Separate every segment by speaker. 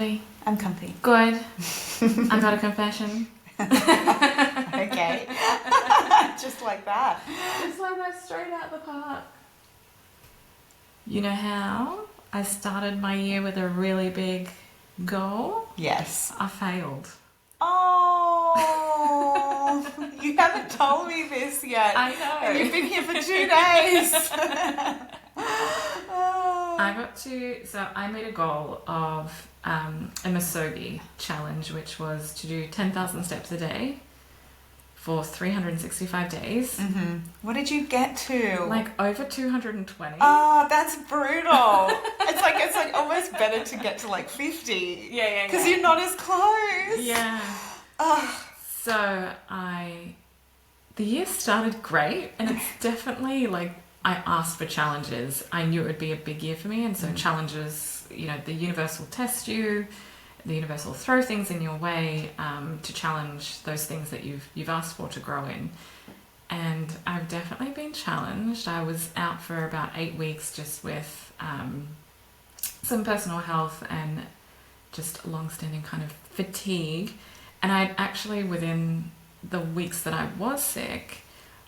Speaker 1: I'm comfy.
Speaker 2: Good. I got a confession.
Speaker 1: Okay. Just like that.
Speaker 2: Just like that, straight out the park. You know how I started my year with a really big goal?
Speaker 1: Yes.
Speaker 2: I failed.
Speaker 1: Oh, you haven't told me this yet.
Speaker 2: I know.
Speaker 1: And you've been here for 2 days.
Speaker 2: I made a goal of a Masogi challenge, which was to do 10,000 steps a day for 365 days.
Speaker 1: Mm-hmm. What did you get to?
Speaker 2: Like over 220.
Speaker 1: Oh, that's brutal. It's like almost better to get to like 50.
Speaker 2: Yeah.
Speaker 1: Because you're not as close.
Speaker 2: Yeah.
Speaker 1: Oh.
Speaker 2: So the year started great, and it's definitely like I asked for challenges. I knew it would be a big year for me, and so challenges, the universe will test you. The universe will throw things in your way to challenge those things that you've asked for to grow in. And I've definitely been challenged. I was out for about 8 weeks just with some personal health and just long-standing kind of fatigue. And I'd actually, within the weeks that I was sick,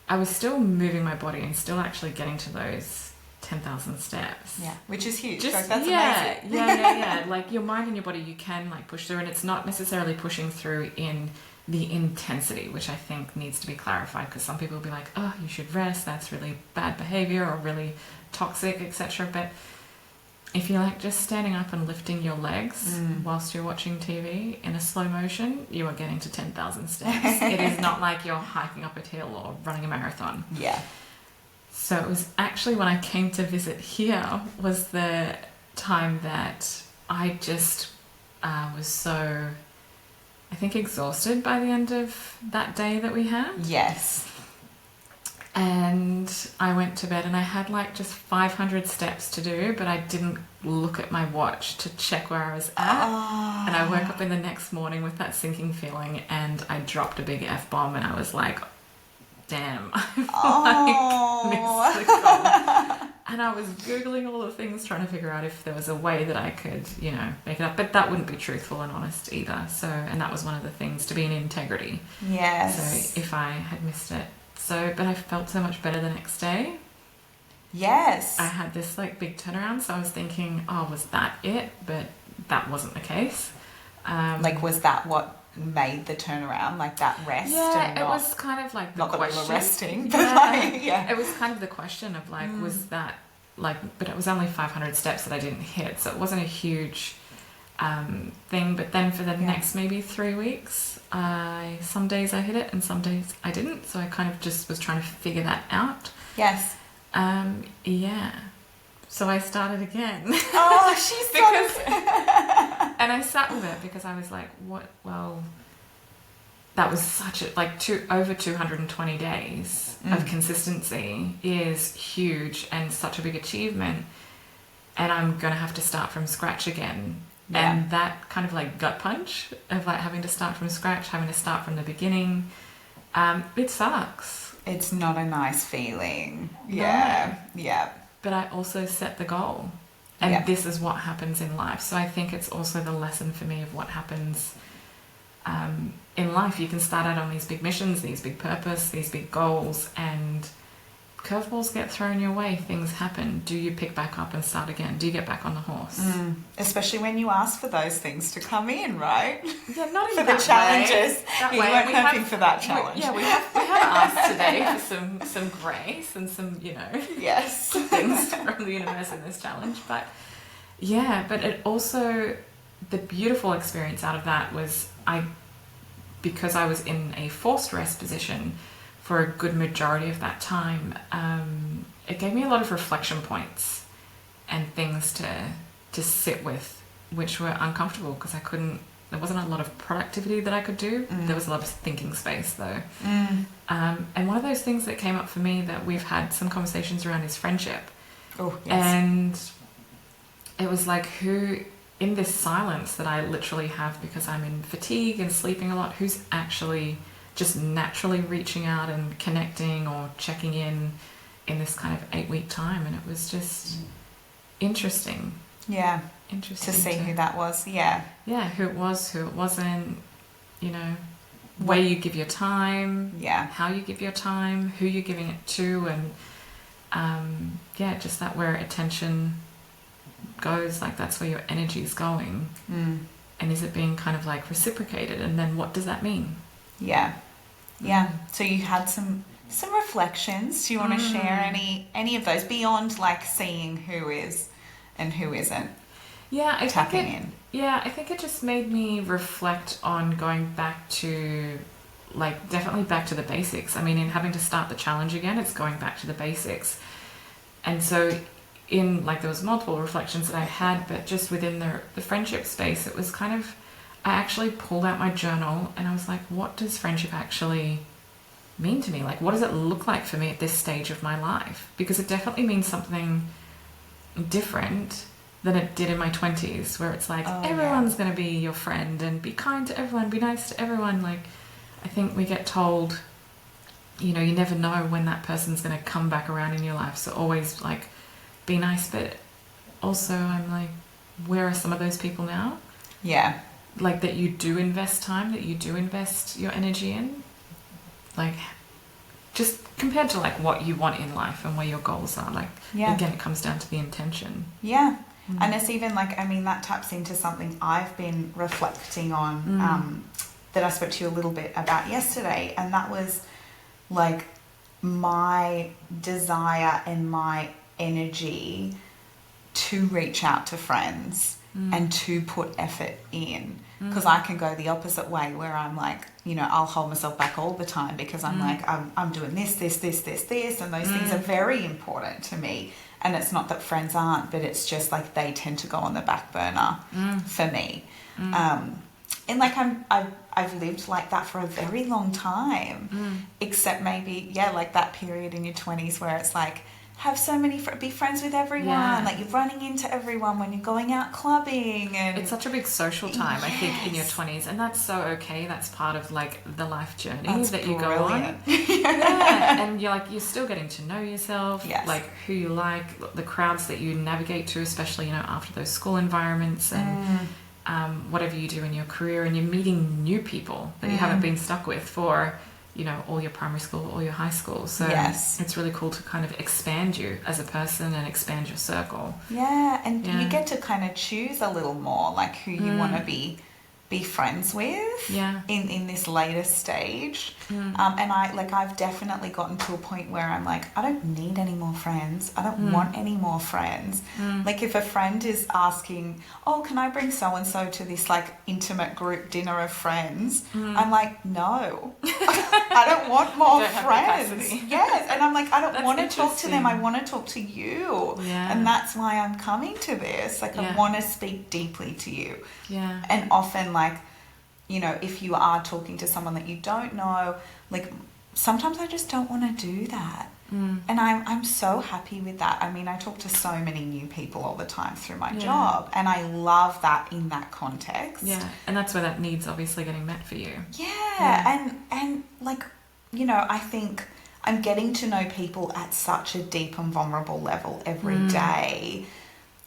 Speaker 2: I was still moving my body and still actually getting to those 10,000 steps.
Speaker 1: Yeah, which is huge.
Speaker 2: Just,
Speaker 1: that's
Speaker 2: amazing.
Speaker 1: Yeah.
Speaker 2: Like your mind and your body, you can like push through, and it's not necessarily pushing through in the intensity, which I think needs to be clarified, because some people will be like, oh, you should rest, that's really bad behavior or really toxic, etc. But if you're like just standing up and lifting your legs whilst you're watching TV in a slow motion, you are getting to 10,000 steps. It is not like you're hiking up a hill or running a marathon.
Speaker 1: Yeah.
Speaker 2: So it was actually when I came to visit here was the time that I just was so, I think, exhausted by the end of that day that we had.
Speaker 1: Yes.
Speaker 2: And I went to bed and I had like just 500 steps to do, but I didn't look at my watch to check where I was at.
Speaker 1: Oh.
Speaker 2: And I woke up in the next morning with that sinking feeling, and I dropped a big F-bomb, and I was like, damn, I've missed the goal. And I was Googling all the things, trying to figure out if there was a way that I could, make it up. But that wouldn't be truthful and honest either. So, and that was one of the things, to be in integrity.
Speaker 1: Yes.
Speaker 2: So if I had missed it. But I felt so much better the next day.
Speaker 1: Yes.
Speaker 2: I had this like big turnaround, so I was thinking, oh, was that it? But that wasn't the case.
Speaker 1: Was that what made the turnaround, like that rest?
Speaker 2: Yeah,
Speaker 1: and
Speaker 2: it was kind of like the
Speaker 1: not
Speaker 2: question.
Speaker 1: That we were resting, but
Speaker 2: yeah. It was kind of the question of like, was that like, but it was only 500 steps that I didn't hit, so it wasn't a huge thing. But then for the next maybe 3 weeks, some days I hit it and some days I didn't, so I kind of just was trying to figure that out.
Speaker 1: Yes.
Speaker 2: Yeah. So I started again.
Speaker 1: Oh, she's
Speaker 2: and I sat with it because I was like, what? Well, that was such over 220 days of consistency is huge and such a big achievement. And I'm going to have to start from scratch again. Yeah. And that kind of like gut punch of like having to start from scratch, having to start from the beginning, it sucks.
Speaker 1: It's not a nice feeling. Yeah.
Speaker 2: No.
Speaker 1: Yeah.
Speaker 2: But I also set the goal. And this is what happens in life. So I think it's also the lesson for me of what happens in life. You can start out on these big missions, these big purpose, these big goals, and curveballs get thrown your way. Things happen. Do you pick back up and start again? Do you get back on the horse?
Speaker 1: Especially when you ask for those things to come in, right?
Speaker 2: Yeah, not
Speaker 1: for
Speaker 2: in
Speaker 1: the
Speaker 2: that
Speaker 1: challenges.
Speaker 2: Way. That
Speaker 1: you
Speaker 2: way.
Speaker 1: weren't hoping for that challenge.
Speaker 2: We have asked today for some grace and some,
Speaker 1: yes,
Speaker 2: things from the universe in this challenge. But yeah, but it also, the beautiful experience out of that was because I was in a forced rest position for a good majority of that time, it gave me a lot of reflection points and things to sit with, which were uncomfortable because there wasn't a lot of productivity that I could do. There was a lot of thinking space though. And one of those things that came up for me that we've had some conversations around is friendship.
Speaker 1: Oh, yes.
Speaker 2: And it was like, who in this silence that I literally have because I'm in fatigue and sleeping a lot, who's actually just naturally reaching out and connecting or checking in this kind of 8-week time. And it was just interesting.
Speaker 1: Yeah.
Speaker 2: Interesting.
Speaker 1: To see who that was. Yeah.
Speaker 2: Yeah, who it was, who it wasn't, you know, where you give your time,
Speaker 1: Yeah.
Speaker 2: how you give your time, who you're giving it to, and just that where attention goes, like that's where your energy is going. And is it being kind of like reciprocated? And then what does that mean?
Speaker 1: Yeah. Yeah. So you had some reflections. Do you want to share any of those beyond like seeing who is and who isn't?
Speaker 2: Yeah, I
Speaker 1: tapping in.
Speaker 2: Yeah, I think it just made me reflect on going back to, like, definitely back to the basics. I mean, in having to start the challenge again, it's going back to the basics. And so in, like, there was multiple reflections that I had, but just within the friendship space, it was kind of, I actually pulled out my journal and I was like, what does friendship actually mean to me? Like, what does it look like for me at this stage of my life? Because it definitely means something different than it did in my 20s, where it's like, everyone's going to be your friend and be kind to everyone, be nice to everyone. Like, I think we get told, you know, you never know when that person's going to come back around in your life. So always, like, be nice. But also I'm like, where are some of those people now?
Speaker 1: Yeah.
Speaker 2: Like, that you do invest time, that you do invest your energy in. Like, just compared to, like, what you want in life and where your goals are. Like, again, it comes down to the intention.
Speaker 1: Yeah. And it's even like, I mean, that taps into something I've been reflecting on that I spoke to you a little bit about yesterday. And that was like my desire and my energy to reach out to friends and to put effort in. Because I can go the opposite way where I'm like, you know, I'll hold myself back all the time because I'm like, I'm doing this. And those things are very important to me. And it's not that friends aren't, but it's just like they tend to go on the back burner for me. And like I've lived like that for a very long time, except maybe, like that period in your 20s where it's like, have so many, be friends with everyone. Like you're running into everyone when you're going out clubbing. And
Speaker 2: it's such a big social time, I think, in your 20s. And that's so okay. That's part of like the life journey that you go on. And you're still getting to know yourself, like who you like, the crowds that you navigate to, especially, you know, after those school environments and whatever you do in your career, and you're meeting new people that you haven't been stuck with for, you know, all your primary school or your high school. So it's really cool to kind of expand you as a person and expand your circle. Yeah, and
Speaker 1: you get to kind of choose a little more, like who you want to be friends with in this later stage. And I've definitely gotten to a point where I'm like, I don't need any more friends. I don't want any more friends. Like if a friend is asking, oh, can I bring so-and-so to this like intimate group dinner of friends? I'm like, no, I don't want more friends. Yes. And I'm like, I don't want to talk to them. I want to talk to you. And that's why I'm coming to this. Like I want to speak deeply to you. And often like, you know, if you are talking to someone that you don't know, like sometimes I just don't want to do that. And I'm so happy with that. I mean, I talk to so many new people all the time through my job, and I love that in that context.
Speaker 2: Yeah, and that's where that need's obviously getting met for you.
Speaker 1: And like, you know, I think I'm getting to know people at such a deep and vulnerable level every day.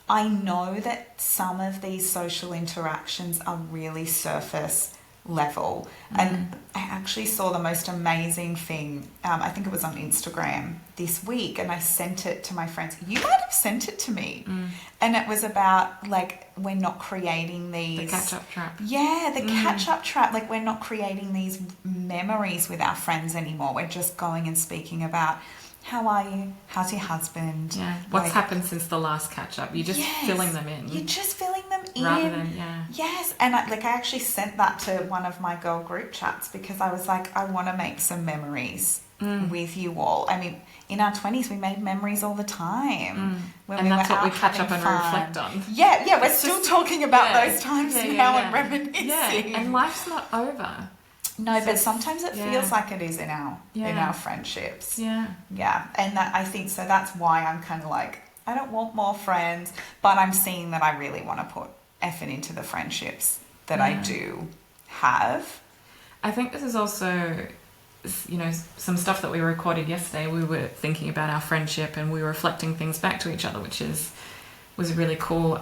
Speaker 1: I know that some of these social interactions are really surface level. And I actually saw the most amazing thing, I think it was on Instagram this week, and I sent it to my friends. You might have sent it to me. And it was about like, we're not creating these...
Speaker 2: The catch-up trap.
Speaker 1: Yeah, the catch-up trap. Like we're not creating these memories with our friends anymore. We're just going and speaking about, how are you? How's your husband?
Speaker 2: Yeah. What's happened since the last catch-up? You're just filling them in.
Speaker 1: You're just filling them in.
Speaker 2: Rather than,
Speaker 1: Yes. And I actually sent that to one of my girl group chats because I was like, I want to make some memories with you all. I mean, in our 20s, we made memories all the time.
Speaker 2: And that's what we catch up and reflect on.
Speaker 1: Yeah. We're still talking about those times now and reminiscing.
Speaker 2: Yeah. And life's not over.
Speaker 1: No, but sometimes it feels like it is in our friendships.
Speaker 2: Yeah.
Speaker 1: And that, I think so. That's why I'm kind of like, I don't want more friends, but I'm seeing that I really want to put effort into the friendships that I do have.
Speaker 2: I think this is also, you know, some stuff that we recorded yesterday. We were thinking about our friendship and we were reflecting things back to each other, which is, was a really cool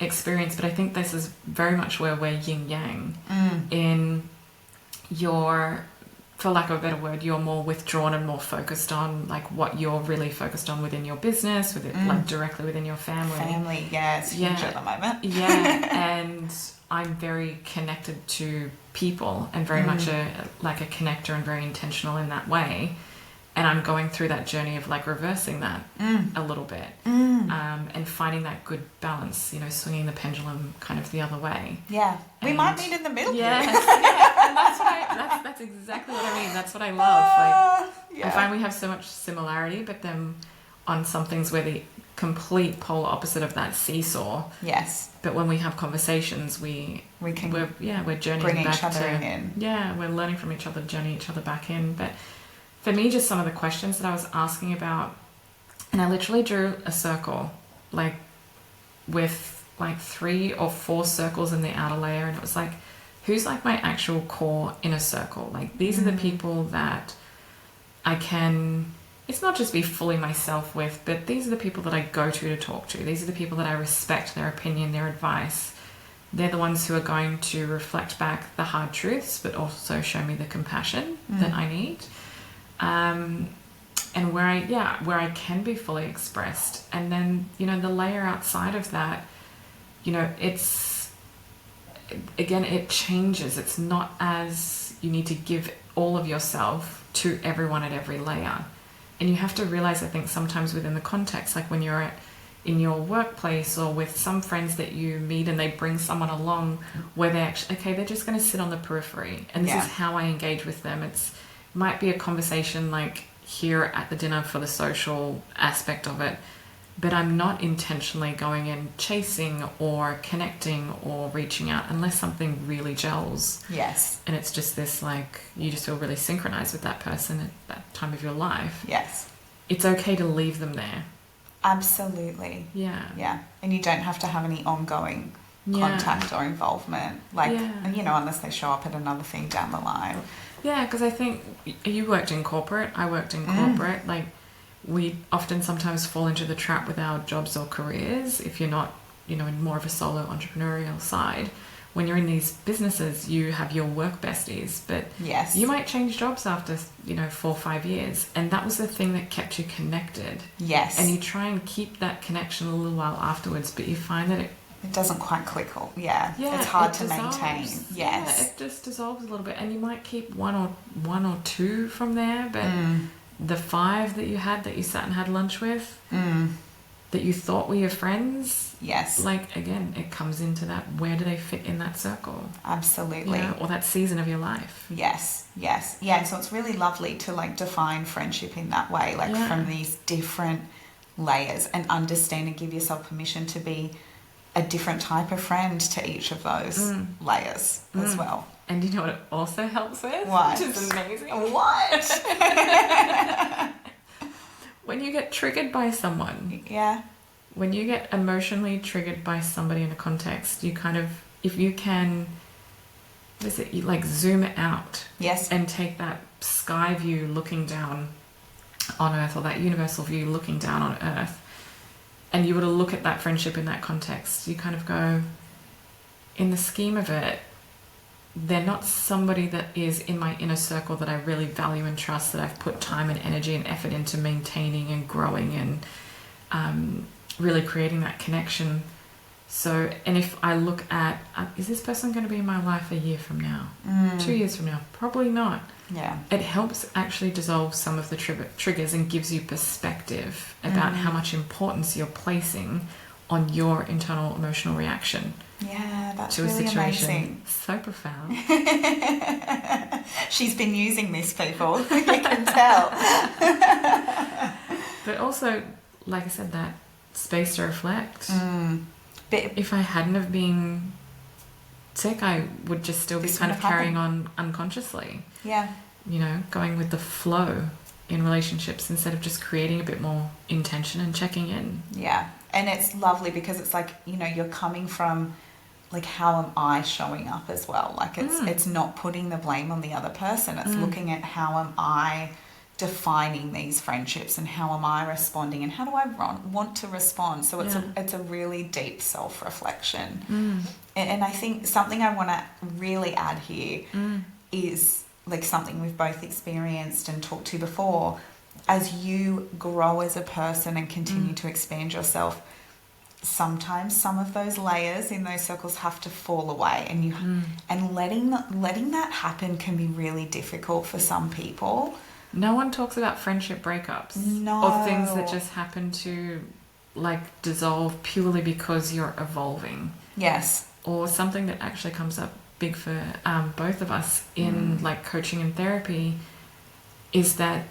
Speaker 2: experience. But I think this is very much where we're yin yang. In your, for lack of a better word, you're more withdrawn and more focused on like what you're really focused on within your business, like directly within your family.
Speaker 1: It's huge at the moment.
Speaker 2: And I'm very connected to people and very much a connector and very intentional in that way. And I'm going through that journey of like reversing that a little bit and finding that good balance, you know, swinging the pendulum kind of the other way.
Speaker 1: Yeah. We might meet in the middle.
Speaker 2: Yes. And that's exactly what I mean. That's what I love. I find we have so much similarity, but then on some things we're the complete polar opposite of that seesaw.
Speaker 1: Yes.
Speaker 2: But when we have conversations, we're journeying
Speaker 1: bring
Speaker 2: back
Speaker 1: each other
Speaker 2: to,
Speaker 1: in.
Speaker 2: Yeah, we're learning from each other, journeying each other back in. But for me, just some of the questions that I was asking about, and I literally drew a circle, like with like 3 or 4 circles in the outer layer, and it was like, who's like my actual core inner circle? Like these are the people that I can, it's not just be fully myself with, but these are the people that I go to talk to. These are the people that I respect their opinion, their advice. They're the ones who are going to reflect back the hard truths, but also show me the compassion that I need. And where I can be fully expressed. And then, you know, the layer outside of that, you know, it's, again, it changes. It's not as you need to give all of yourself to everyone at every layer. And you have to realize, I think, sometimes within the context, like when you're in your workplace or with some friends that you meet and they bring someone along where they actually, okay, they're just going to sit on the periphery. And this is how I engage with them. It might be a conversation like here at the dinner for the social aspect of it, but I'm not intentionally going and chasing or connecting or reaching out unless something really gels.
Speaker 1: Yes.
Speaker 2: And it's just this, like, you just feel really synchronized with that person at that time of your life.
Speaker 1: Yes.
Speaker 2: It's okay to leave them there.
Speaker 1: Absolutely.
Speaker 2: Yeah.
Speaker 1: Yeah. And you don't have to have any ongoing contact or involvement, like, you know, unless they show up at another thing down the line.
Speaker 2: Yeah, because I think you worked in corporate, I worked in corporate, like, we often sometimes fall into the trap with our jobs or careers if you're not, you know, in more of a solo entrepreneurial side. When you're in these businesses, you have your work besties, but you might change jobs after, you know, 4 or 5 years. And that was the thing that kept you connected.
Speaker 1: Yes.
Speaker 2: And you try and keep that connection a little while afterwards, but you find that
Speaker 1: it doesn't quite click. It's hard to maintain. Yes.
Speaker 2: Yeah, it just dissolves a little bit. And you might keep one or two from there, but the 5 that you had that you sat and had lunch with, that you thought were your friends, like, again, it comes into that, where do they fit in that circle?
Speaker 1: Absolutely.
Speaker 2: You know, or that season of your life.
Speaker 1: Yes. Yeah, so it's really lovely to, like, define friendship in that way, like, from these different layers, and understand and give yourself permission to be a different type of friend to each of those layers as well.
Speaker 2: And you know what it also helps with?
Speaker 1: What?
Speaker 2: Which is amazing.
Speaker 1: What?
Speaker 2: When you get triggered by someone.
Speaker 1: Yeah.
Speaker 2: When you get emotionally triggered by somebody in a context, you kind of, if you can, you like zoom out.
Speaker 1: Yes.
Speaker 2: And take that sky view looking down on Earth, or that universal view looking down on Earth, and you were to look at that friendship in that context, you kind of go, in the scheme of it, they're not somebody that is in my inner circle that I really value and trust, that I've put time and energy and effort into maintaining and growing and really creating that connection. So, and if I look at, is this person going to be in my life a year from now? 2 years from now? Probably not.
Speaker 1: Yeah.
Speaker 2: It helps actually dissolve some of the triggers and gives you perspective about how much importance you're placing on your internal emotional reaction.
Speaker 1: Yeah, that's
Speaker 2: to a
Speaker 1: really
Speaker 2: situation.
Speaker 1: Amazing.
Speaker 2: So profound.
Speaker 1: She's been using this, people. You can tell.
Speaker 2: But also, like I said, that space to reflect.
Speaker 1: But
Speaker 2: if I hadn't have been sick, I would just still be kind of carrying on unconsciously.
Speaker 1: Yeah.
Speaker 2: You know, going with the flow in relationships instead of just creating a bit more intention and checking in.
Speaker 1: Yeah. And it's lovely because it's like, you know, you're coming from, like, how am I showing up as well? Like, it's not putting the blame on the other person. It's looking at how am I defining these friendships and how am I responding and how do I want to respond. So it's a really deep self-reflection. And I think something I want to really add here is like something we've both experienced and talked to before. As you grow as a person and continue to expand yourself, sometimes some of those layers in those circles have to fall away, and letting that happen can be really difficult for some people.
Speaker 2: No one talks about friendship breakups.
Speaker 1: No.
Speaker 2: Or things that just happen to like dissolve purely because you're evolving.
Speaker 1: Yes.
Speaker 2: Or something that actually comes up big for both of us in like coaching and therapy is that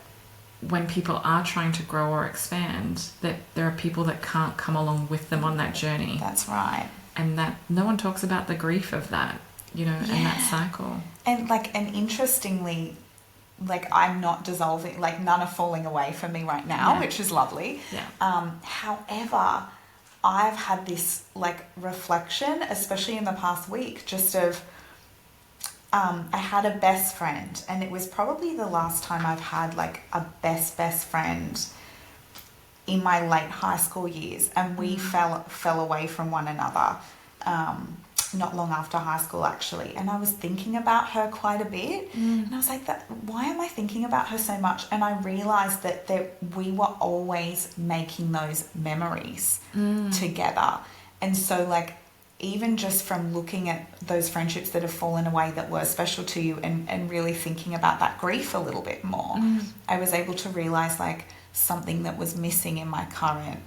Speaker 2: when people are trying to grow or expand, that there are people that can't come along with them on that journey.
Speaker 1: That's right.
Speaker 2: And that no one talks about the grief of that, you know, and that cycle. And
Speaker 1: interestingly, like I'm not dissolving, like none are falling away from me right now, which is lovely.
Speaker 2: Yeah.
Speaker 1: However, I've had this like reflection, especially in the past week, just of I had a best friend, and it was probably the last time I've had like a best friend in my late high school years, and we fell away from one another not long after high school actually, and I was thinking about her quite a bit, and I was like, why am I thinking about her so much? And I realized that we were always making those memories together. And so like even just from looking at those friendships that have fallen away that were special to you and really thinking about that grief a little bit more, I was able to realize like something that was missing in my current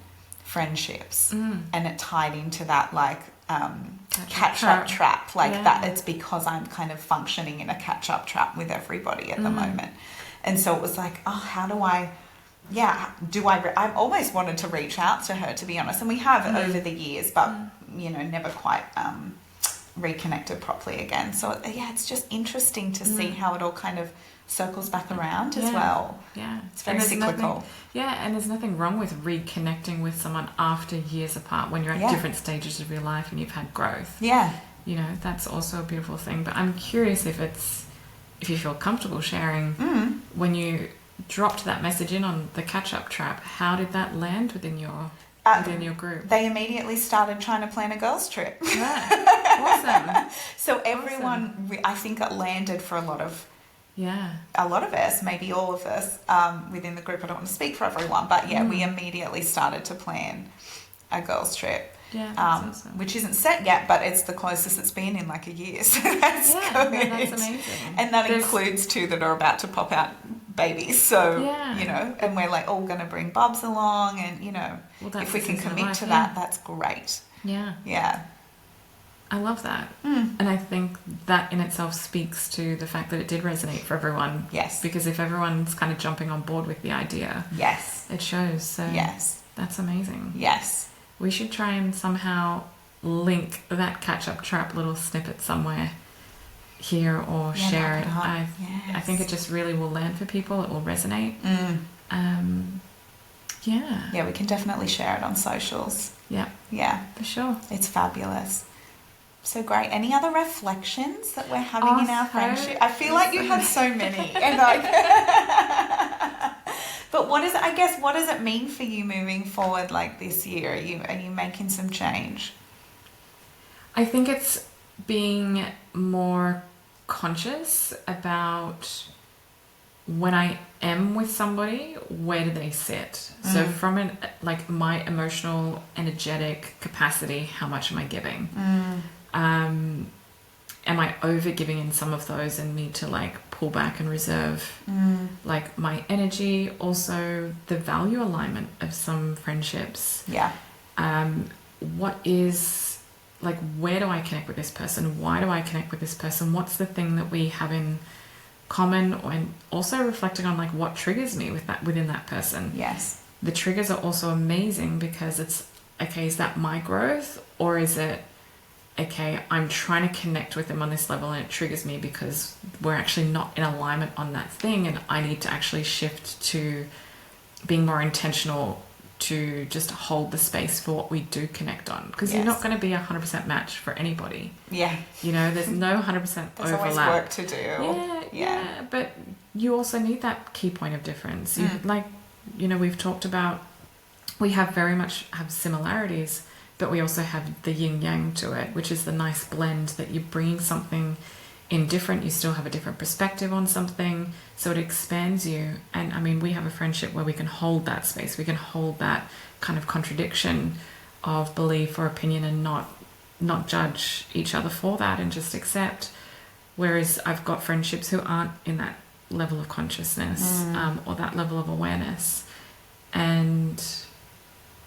Speaker 1: friendships, and it tied into that like catch-up trap, like that it's because I'm kind of functioning in a catch-up trap with everybody at the moment. And so it was like, oh, how do I I've always wanted to reach out to her, to be honest, and we have over the years, but you know, never quite reconnected properly again. So it's just interesting to see how it all kind of circles back around as well.
Speaker 2: Yeah,
Speaker 1: it's very cyclical.
Speaker 2: And there's nothing wrong with reconnecting with someone after years apart when you're at different stages of your life and you've had growth. Yeah, you know, that's also a beautiful thing. But I'm curious if you feel comfortable sharing when you dropped that message in on the catch-up trap, how did that land within your group?
Speaker 1: They immediately started trying to plan a girls' trip.
Speaker 2: Awesome.
Speaker 1: So everyone, I think it landed for a lot of us, maybe all of us within the group. I don't want to speak for everyone, but we immediately started to plan a girls' trip.
Speaker 2: Yeah, that's awesome.
Speaker 1: Which isn't set yet, but it's the closest it's been in like a year. So that's good.
Speaker 2: That's amazing.
Speaker 1: And that includes two that are about to pop out babies. So, you know, and we're like all going to bring bubs along, and, you know, if we can commit to that, that's great.
Speaker 2: Yeah.
Speaker 1: Yeah.
Speaker 2: I love that. And I think that in itself speaks to the fact that it did resonate for everyone.
Speaker 1: Yes.
Speaker 2: Because if everyone's kind of jumping on board with the idea, it shows. So that's amazing.
Speaker 1: Yes.
Speaker 2: We should try and somehow link that catch-up trap little snippet somewhere here or share it. I think it just really will land for people. It will resonate. Yeah,
Speaker 1: we can definitely share it on socials. Yeah,
Speaker 2: for sure.
Speaker 1: It's fabulous. So great. Any other reflections that we're having in our friendship? I feel like you had so many. And but what does it mean for you moving forward like this year? Are you making some change?
Speaker 2: I think it's being more conscious about when I am with somebody, where do they sit? So from my emotional, energetic capacity, how much am I giving? Am I over giving in some of those and need to like pull back and reserve like my energy? Also the value alignment of some friendships. What is like, where do I connect with this person? Why do I connect with this person? What's the thing that we have in common? And also reflecting on like what triggers me within that person.
Speaker 1: Yes.
Speaker 2: The triggers are also amazing because it's okay, is that my growth, or is it okay, I'm trying to connect with them on this level and it triggers me because we're actually not in alignment on that thing, and I need to actually shift to being more intentional to just hold the space for what we do connect on, because you're not going to be 100% match for anybody. You know, there's no 100%
Speaker 1: there's
Speaker 2: overlap.
Speaker 1: There's always work to do.
Speaker 2: But you also need that key point of difference. We've talked about, we very much have similarities, but we also have the yin yang to it, which is the nice blend that you're bringing something in different, you still have a different perspective on something, so it expands you. And I mean, we have a friendship where we can hold that space, we can hold that kind of contradiction of belief or opinion, and not judge each other for that, and just accept. Whereas I've got friendships who aren't in that level of consciousness, or that level of awareness, and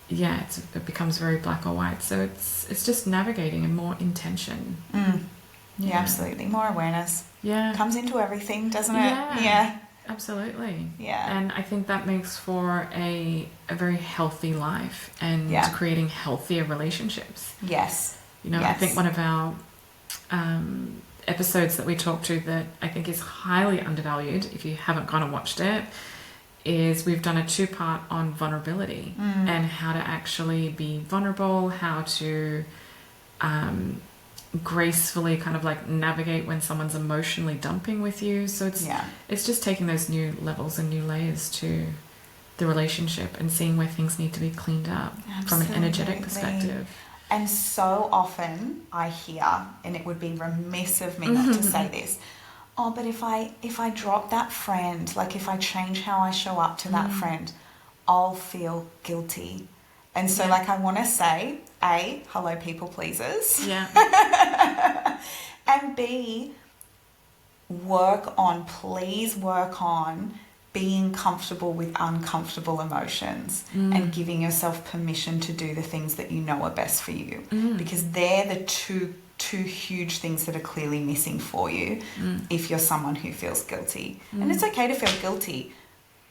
Speaker 2: it becomes very black or white. So it's just navigating and more intention.
Speaker 1: Yeah, absolutely. More awareness.
Speaker 2: Yeah.
Speaker 1: Comes into everything, doesn't it?
Speaker 2: Yeah. Absolutely.
Speaker 1: Yeah.
Speaker 2: And I think that makes for a very healthy life, and creating healthier relationships.
Speaker 1: Yes.
Speaker 2: I think one of our episodes that we talked to that I think is highly undervalued, if you haven't gone and watched it, is we've done a 2-part on vulnerability and how to actually be vulnerable, how to gracefully kind of like navigate when someone's emotionally dumping with you. So it's just taking those new levels and new layers to the relationship and seeing where things need to be cleaned up from an energetic perspective.
Speaker 1: And so often I hear, and it would be remiss of me not to say this, but if I drop that friend, like if I change how I show up to that friend, I'll feel guilty. And so like I want to say, A, hello people pleasers.
Speaker 2: Yeah.
Speaker 1: And B, please work on being comfortable with uncomfortable emotions and giving yourself permission to do the things that you know are best for you, because they're the two huge things that are clearly missing for you if you're someone who feels guilty. And it's okay to feel guilty,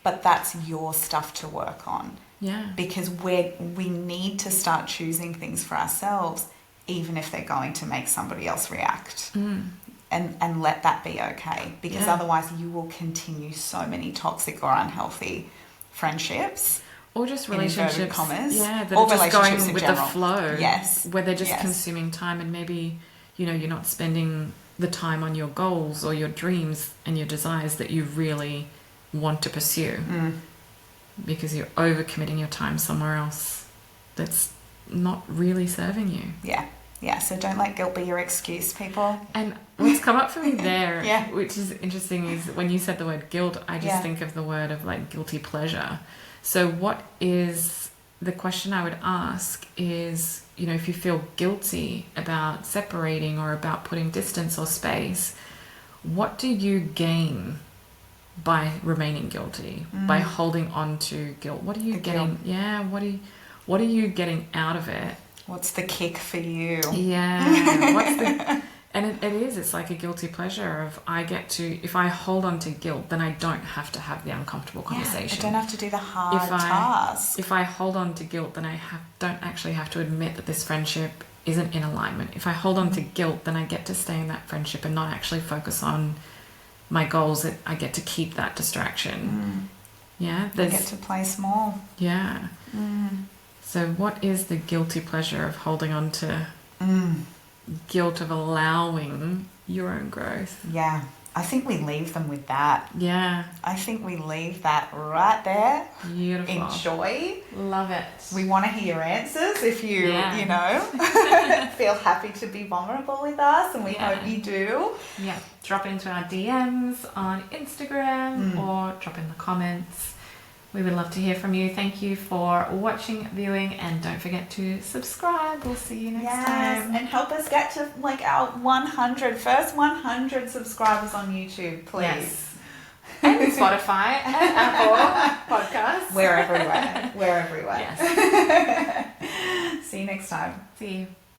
Speaker 1: but that's your stuff to work on.
Speaker 2: Yeah.
Speaker 1: Because we need to start choosing things for ourselves, even if they're going to make somebody else react. And let that be okay, because otherwise you will continue so many toxic or unhealthy friendships,
Speaker 2: or just relationships,
Speaker 1: in inverted commas,
Speaker 2: that
Speaker 1: or
Speaker 2: are just going
Speaker 1: relationships
Speaker 2: with
Speaker 1: in general.
Speaker 2: the flow.
Speaker 1: Yes,
Speaker 2: where they're just consuming time, and maybe you're not spending the time on your goals or your dreams and your desires that you really want to pursue, because you're overcommitting your time somewhere else that's not really serving you.
Speaker 1: Yeah, so don't let guilt be your excuse, people.
Speaker 2: And what's come up for me there, which is interesting, is when you said the word guilt, I just think of the word of like guilty pleasure. So what is the question I would ask is, if you feel guilty about separating or about putting distance or space, what do you gain by remaining guilty, by holding on to guilt? What are you getting? Guilt. Yeah, what are you getting out of it?
Speaker 1: What's the kick for you?
Speaker 2: Yeah. It's like a guilty pleasure of, I get to, if I hold on to guilt, then I don't have to have the uncomfortable conversation.
Speaker 1: I don't have to do the hard task.
Speaker 2: If I hold on to guilt, then I don't actually have to admit that this friendship isn't in alignment. If I hold on to guilt, then I get to stay in that friendship and not actually focus on my goals. I get to keep that distraction. Yeah.
Speaker 1: I get to play small.
Speaker 2: Yeah. So what is the guilty pleasure of holding on to guilt of allowing your own growth?
Speaker 1: Yeah, I think we leave them with that.
Speaker 2: Yeah.
Speaker 1: I think we leave that right there.
Speaker 2: Beautiful.
Speaker 1: Enjoy.
Speaker 2: Love it.
Speaker 1: We want to hear your answers if you, feel happy to be vulnerable with us, and we hope you do.
Speaker 2: Yeah. Drop into our DMs on Instagram or drop in the comments. We would love to hear from you. Thank you for watching, viewing, and don't forget to subscribe. We'll see you next time.
Speaker 1: And help us get to our first 100 subscribers on YouTube, please.
Speaker 2: Yes. And Spotify and Apple Podcasts.
Speaker 1: We're everywhere. We're everywhere.
Speaker 2: Yes.
Speaker 1: See you next time.
Speaker 2: See you.